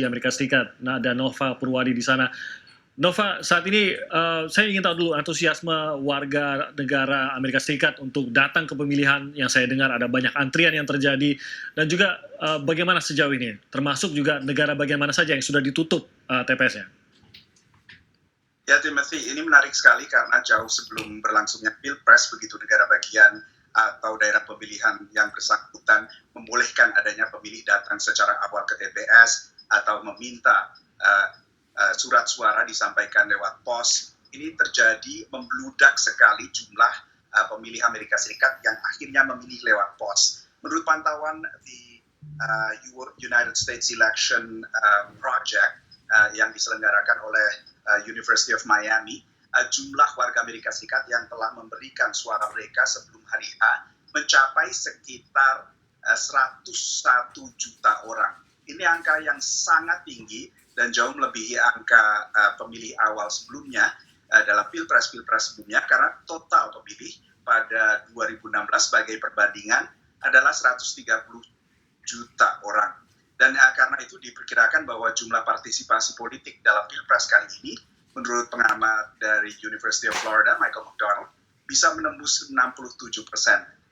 Amerika Serikat. Nah, ada Nova Purwadi di sana. Nova, saat ini saya ingin tahu dulu antusiasme warga negara Amerika Serikat untuk datang ke pemilihan yang saya dengar ada banyak antrian yang terjadi dan juga bagaimana sejauh ini, termasuk juga negara bagian mana saja yang sudah ditutup TPS-nya. Ya Timothy, ini menarik sekali karena jauh sebelum berlangsungnya Pilpres, begitu negara bagian atau daerah pemilihan yang bersangkutan membolehkan adanya pemilih datang secara awal ke TPS atau meminta surat suara disampaikan lewat pos. Ini terjadi membludak sekali jumlah pemilih Amerika Serikat yang akhirnya memilih lewat pos. Menurut pantauan di United States Election Project yang diselenggarakan oleh University of Miami, jumlah warga Amerika Serikat yang telah memberikan suara mereka sebelum hari H mencapai sekitar 101 juta orang. Ini angka yang sangat tinggi dan jauh melebihi angka pemilih awal sebelumnya dalam pilpres-pilpres sebelumnya, karena total pemilih pada 2016 sebagai perbandingan adalah 130 juta orang. Dan karena itu diperkirakan bahwa jumlah partisipasi politik dalam pilpres kali ini, menurut pengamat dari University of Florida, Michael McDonald, bisa menembus 67%.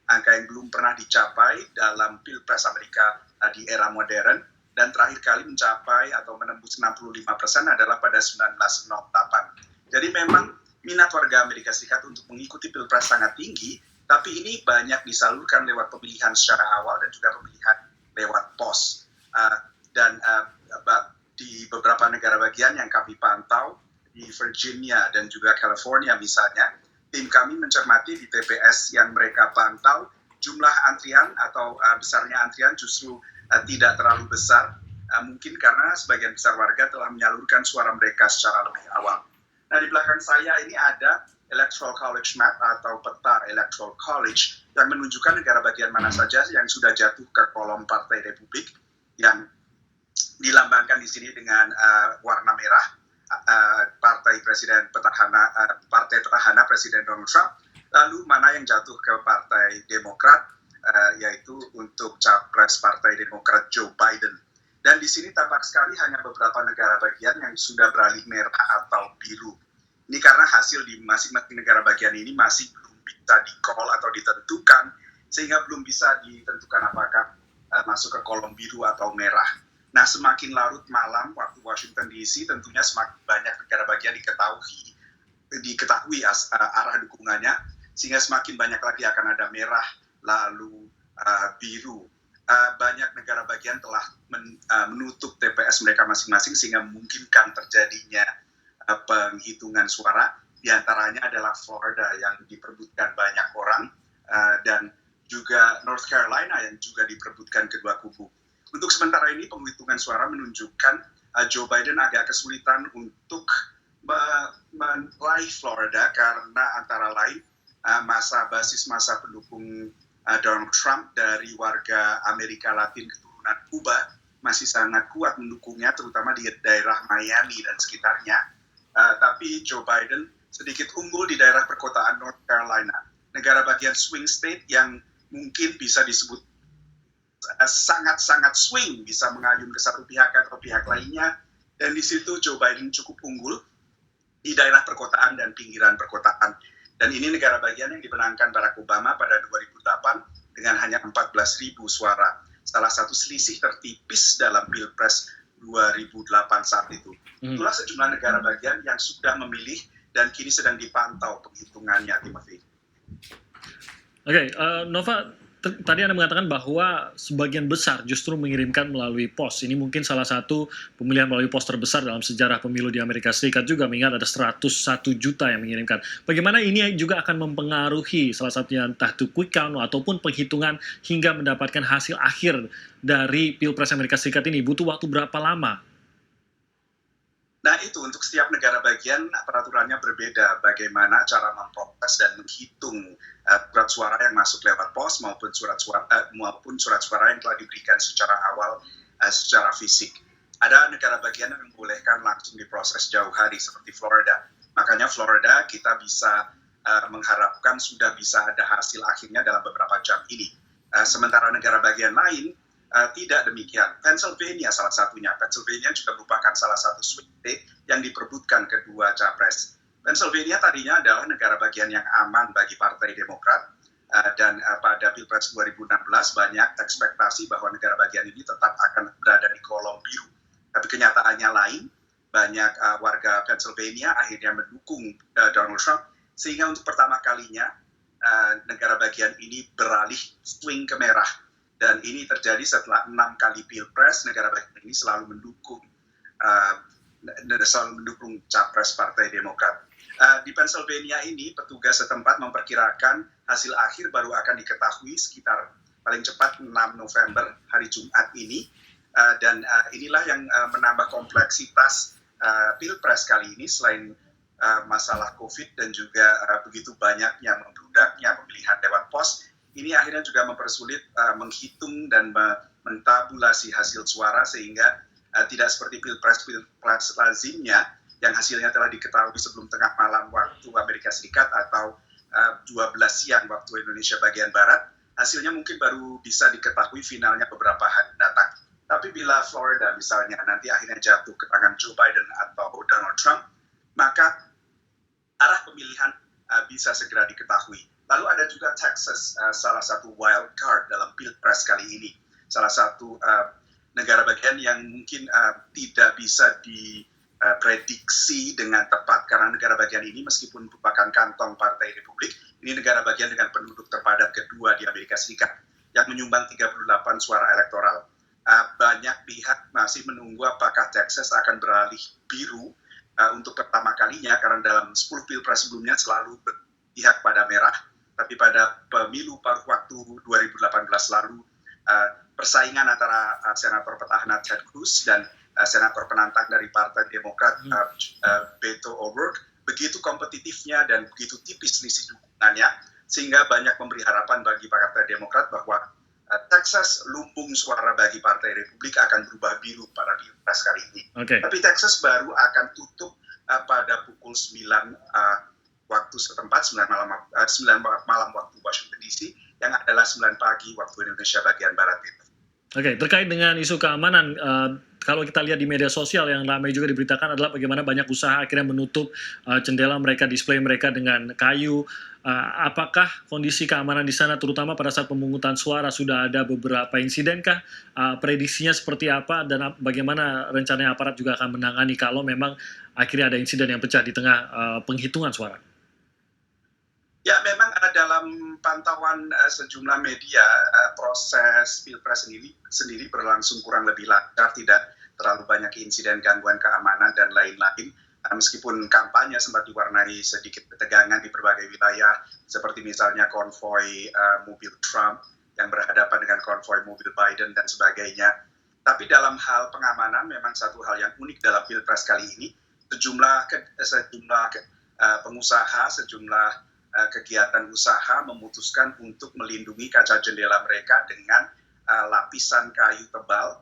Angka yang belum pernah dicapai dalam pilpres Amerika di era modern, dan terakhir kali mencapai atau menembus 65% adalah pada 1908. Jadi memang minat warga Amerika Serikat untuk mengikuti pilpres sangat tinggi, tapi ini banyak disalurkan lewat pemilihan secara awal dan juga pemilihan lewat pos. Dan di beberapa negara bagian yang kami pantau, di Virginia dan juga California misalnya, tim kami mencermati di TPS yang mereka pantau, jumlah antrian atau besarnya antrian justru tidak terlalu besar, mungkin karena sebagian besar warga telah menyalurkan suara mereka secara lebih awal. Nah, di belakang saya ini ada Electoral College Map atau peta Electoral College yang menunjukkan negara bagian mana saja yang sudah jatuh ke kolom Partai Republik, yang dilambangkan di sini dengan warna merah, Partai Petahana Presiden Donald Trump. Lalu mana yang jatuh ke Partai Demokrat, yaitu untuk capres Partai Demokrat Joe Biden. Dan di sini tampak sekali hanya beberapa negara bagian yang sudah beralih merah atau biru. Ini karena hasil di masing-masing negara bagian ini masih belum bisa di-call atau ditentukan, sehingga belum bisa ditentukan apakah masuk ke kolom biru atau merah. Nah, semakin larut malam waktu Washington DC, tentunya semakin banyak negara bagian diketahui arah dukungannya, sehingga semakin banyak lagi akan ada merah, lalu biru. Banyak negara bagian telah menutup TPS mereka masing-masing sehingga memungkinkan terjadinya penghitungan suara. Di antaranya adalah Florida yang diperebutkan banyak orang, dan juga North Carolina yang juga diperebutkan kedua kubu. Untuk sementara ini penghitungan suara menunjukkan Joe Biden agak kesulitan untuk meraih Florida karena antara lain basis masa pendukung Donald Trump dari warga Amerika Latin keturunan Kuba masih sangat kuat mendukungnya, terutama di daerah Miami dan sekitarnya. Tapi Joe Biden sedikit unggul di daerah perkotaan North Carolina, negara bagian swing state yang mungkin bisa disebut sangat-sangat swing, bisa mengayun ke satu pihak atau pihak lainnya. Dan di situ Joe Biden cukup unggul di daerah perkotaan dan pinggiran perkotaan. Dan ini negara bagian yang dimenangkan Barack Obama pada 2008 dengan hanya 14.000 suara. Salah satu selisih tertipis dalam Pilpres 2008 saat itu. Itulah sejumlah negara bagian yang sudah memilih dan kini sedang dipantau penghitungannya, Timothy. Oke, Nova, tadi Anda mengatakan bahwa sebagian besar justru mengirimkan melalui pos. Ini mungkin salah satu pemilihan melalui pos terbesar dalam sejarah pemilu di Amerika Serikat juga, mengingat ada 101 juta yang mengirimkan. Bagaimana ini juga akan mempengaruhi salah satunya entah itu quick count ataupun penghitungan hingga mendapatkan hasil akhir dari Pilpres Amerika Serikat ini? Butuh waktu berapa lama? Nah itu, untuk setiap negara bagian peraturannya berbeda, bagaimana cara memproses dan menghitung surat suara yang masuk lewat pos maupun surat suara yang telah diberikan secara awal secara fisik. Ada negara bagian yang membolehkan langsung diproses jauh hari seperti Florida. Makanya Florida kita bisa mengharapkan sudah bisa ada hasil akhirnya dalam beberapa jam ini. Sementara negara bagian lain tidak demikian. Pennsylvania salah satunya. Pennsylvania juga merupakan salah satu swing state yang diperebutkan kedua capres. Pennsylvania tadinya adalah negara bagian yang aman bagi Partai Demokrat, dan pada Pilpres 2016 banyak ekspektasi bahwa negara bagian ini tetap akan berada di kolom biru. Tapi kenyataannya lain, banyak warga Pennsylvania akhirnya mendukung Donald Trump, sehingga untuk pertama kalinya negara bagian ini beralih swing ke merah. Dan ini terjadi setelah 6 kali Pilpres, negara bagian ini selalu mendukung capres Partai Demokrat. Di Pennsylvania ini, petugas setempat memperkirakan hasil akhir baru akan diketahui sekitar paling cepat 6 November, hari Jumat ini. Dan inilah yang menambah kompleksitas Pilpres kali ini, selain masalah COVID dan juga begitu banyaknya membludaknya pemilihan dewan pos. Ini akhirnya juga mempersulit menghitung dan mentabulasi hasil suara, sehingga tidak seperti Pilpres lazimnya yang hasilnya telah diketahui sebelum tengah malam waktu Amerika Serikat atau 12 siang waktu Indonesia bagian Barat. Hasilnya mungkin baru bisa diketahui finalnya beberapa hari datang. Tapi bila Florida misalnya nanti akhirnya jatuh ke tangan Joe Biden atau Donald Trump, maka arah pemilihan bisa segera diketahui. Lalu ada juga Texas, salah satu wild card dalam Pilpres kali ini. Salah satu negara bagian yang mungkin tidak bisa diprediksi dengan tepat, karena negara bagian ini meskipun merupakan kantong Partai Republik, ini negara bagian dengan penduduk terpadat kedua di Amerika Serikat, yang menyumbang 38 suara elektoral. Banyak pihak masih menunggu apakah Texas akan beralih biru untuk pertama kalinya, karena dalam 10 Pilpres sebelumnya selalu berpihak pada merah. Tapi pada pemilu paruh waktu 2018 lalu, persaingan antara senator petahana Ted Cruz dan senator penantang dari Partai Demokrat Beto O'Rourke begitu kompetitifnya dan begitu tipis selisih dukungannya, sehingga banyak memberi harapan bagi Partai Demokrat bahwa Texas lumbung suara bagi Partai Republik akan berubah biru pada Pilpres kali ini. Okay. Tapi Texas baru akan tutup pada pukul 9 waktu setempat, 9 malam waktu Washington DC, yang adalah 9 pagi waktu Indonesia bagian Barat itu. Oke, terkait dengan isu keamanan, kalau kita lihat di media sosial yang ramai juga diberitakan adalah bagaimana banyak usaha akhirnya menutup jendela mereka, display mereka dengan kayu. Apakah kondisi keamanan di sana, terutama pada saat pemungutan suara, sudah ada beberapa insidenkah? Prediksinya seperti apa, dan bagaimana rencananya aparat juga akan menangani kalau memang akhirnya ada insiden yang pecah di tengah penghitungan suara? Ya, memang dalam pantauan sejumlah media, proses Pilpres sendiri berlangsung kurang lebih lancar, tidak terlalu banyak insiden gangguan keamanan dan lain-lain. Meskipun kampanye sempat diwarnai sedikit ketegangan di berbagai wilayah, seperti misalnya konvoi mobil Trump yang berhadapan dengan konvoi mobil Biden dan sebagainya. Tapi dalam hal pengamanan, memang satu hal yang unik dalam Pilpres kali ini, sejumlah pengusaha, sejumlah kegiatan usaha memutuskan untuk melindungi kaca jendela mereka dengan lapisan kayu tebal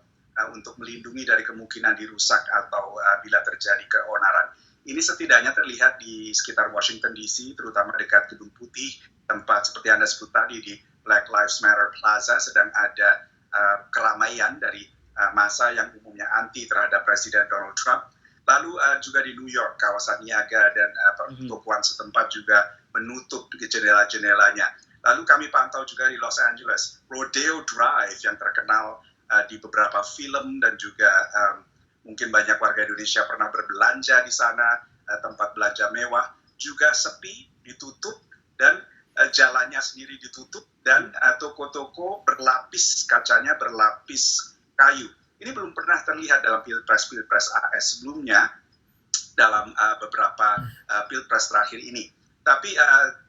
untuk melindungi dari kemungkinan dirusak atau bila terjadi keonaran. Ini setidaknya terlihat di sekitar Washington DC, terutama dekat Gedung Putih, tempat seperti Anda sebut tadi di Black Lives Matter Plaza sedang ada keramaian dari massa yang umumnya anti terhadap Presiden Donald Trump. Lalu juga di New York, kawasan Niaga dan pertokoan setempat juga menutup jendela-jendelanya. Lalu kami pantau juga di Los Angeles, Rodeo Drive yang terkenal di beberapa film dan juga mungkin banyak warga Indonesia pernah berbelanja di sana, tempat belanja mewah, juga sepi, ditutup, dan jalannya sendiri ditutup, dan toko-toko berlapis, kacanya berlapis kayu. Ini belum pernah terlihat dalam Pilpres AS sebelumnya, dalam beberapa Pilpres terakhir ini. Tapi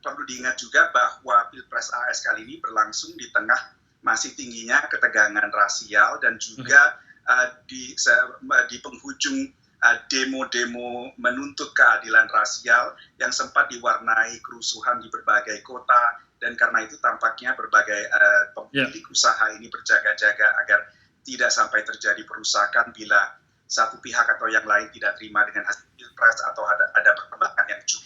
perlu diingat juga bahwa Pilpres AS kali ini berlangsung di tengah masih tingginya ketegangan rasial dan juga di penghujung demo-demo menuntut keadilan rasial yang sempat diwarnai kerusuhan di berbagai kota, dan karena itu tampaknya berbagai pemilik usaha ini berjaga-jaga agar tidak sampai terjadi perusakan bila satu pihak atau yang lain tidak terima dengan hasil Pilpres atau ada perkembangan yang cukup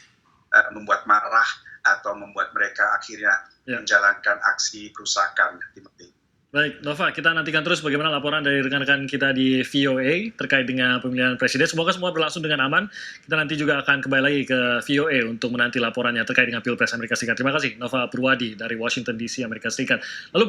membuat marah atau membuat mereka akhirnya menjalankan aksi perusakan. Timothy. Baik, Nova, kita nantikan terus bagaimana laporan dari rekan-rekan kita di VOA terkait dengan pemilihan presiden. Semoga semua berlangsung dengan aman. Kita nanti juga akan kembali lagi ke VOA untuk menanti laporannya terkait dengan Pilpres Amerika Serikat. Terima kasih, Nova Purwadi dari Washington DC, Amerika Serikat. Lalu